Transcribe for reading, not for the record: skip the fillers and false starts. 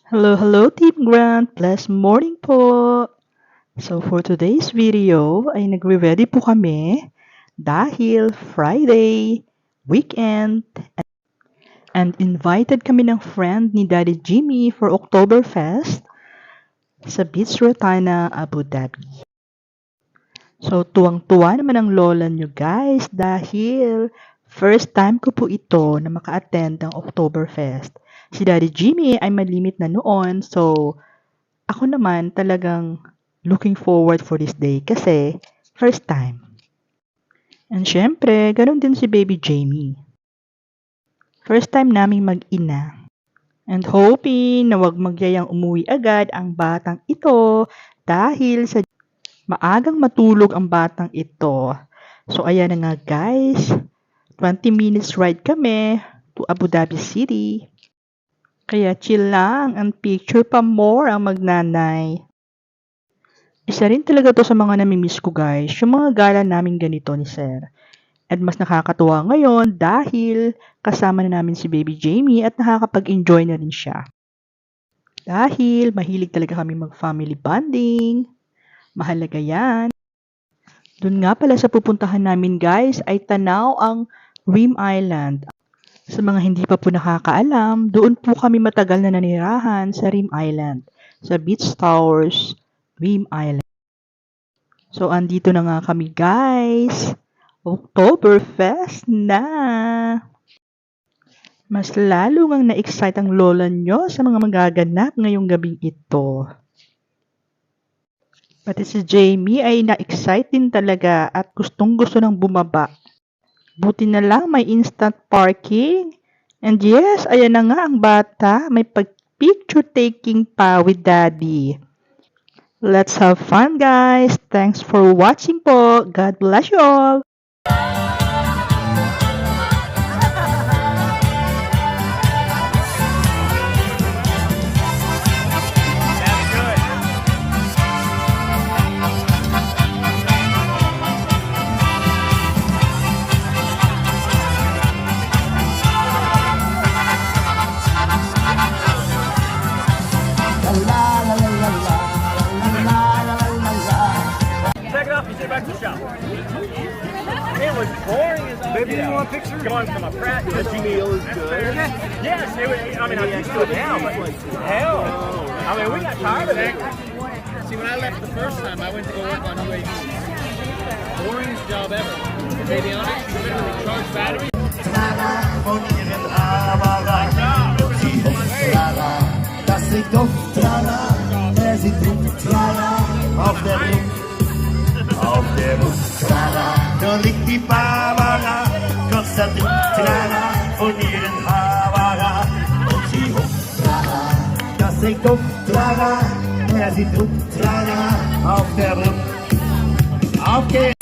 Hello, Team Grant. Blessed morning po. So for today's video ay nagre-ready po kami dahil Friday, weekend, and invited kami ng friend ni Daddy Jimmy for Oktoberfest sa Beach Rotana, Abu Dhabi. So tuwang-tuwa naman ang lola nyo guys dahil first time ko po ito na maka-attend ng Oktoberfest. Si Daddy Jimmy ay malimit na noon, so ako naman talagang looking forward for this day kasi first time. And syempre, ganun din si Baby Jamie. First time naming mag-ina. And hoping na wag magyayang umuwi agad ang batang ito dahil sa maagang matulog ang batang ito. So ayan na nga guys, 20 minutes ride kami to Abu Dhabi City. Kaya chill lang, ang picture pa more ang magnanay. Isa rin talaga to sa mga namimiss ko guys, yung mga gala namin ganito ni Sir. At mas nakakatuwa ngayon dahil kasama na namin si Baby Jamie at nakakapag-enjoy na rin siya. Dahil mahilig talaga kami mag-family bonding. Mahalaga yan. Doon nga pala sa pupuntahan namin guys ay tanaw ang Rim Island. Sa mga hindi pa po nakakaalam, doon po kami matagal na nanirahan sa Rim Island, sa Beach Towers, Rim Island. So, andito na nga kami guys. Oktoberfest na! Mas lalo ngang na-excite ang lola nyo sa mga magaganap ngayong gabing ito. Pati si Jamie ay na-excite din talaga at gustong-gusto nang bumaba. Buti na lang may instant parking. And yes, ayan na nga ang bata. May picture taking pa with daddy. Let's have fun guys. Thanks for watching po. God bless you all. Back to the shop. It was boring as all. Baby, you want a picture? Come on, Pratt. Jimmy is good. Yes, it was. I mean, I'm used to it now, but hell, I mean, we got tired of it. See, when I left the first time, I went to go work on UAV. Boringest job ever. To be honest, you literally charge batteries. Auf der Strada, da liegt die Barbara, Konstantina von ihren Havara. Und sie hupft, das singt Strada, er sieht Strada auf der Brücke. Auf geht's!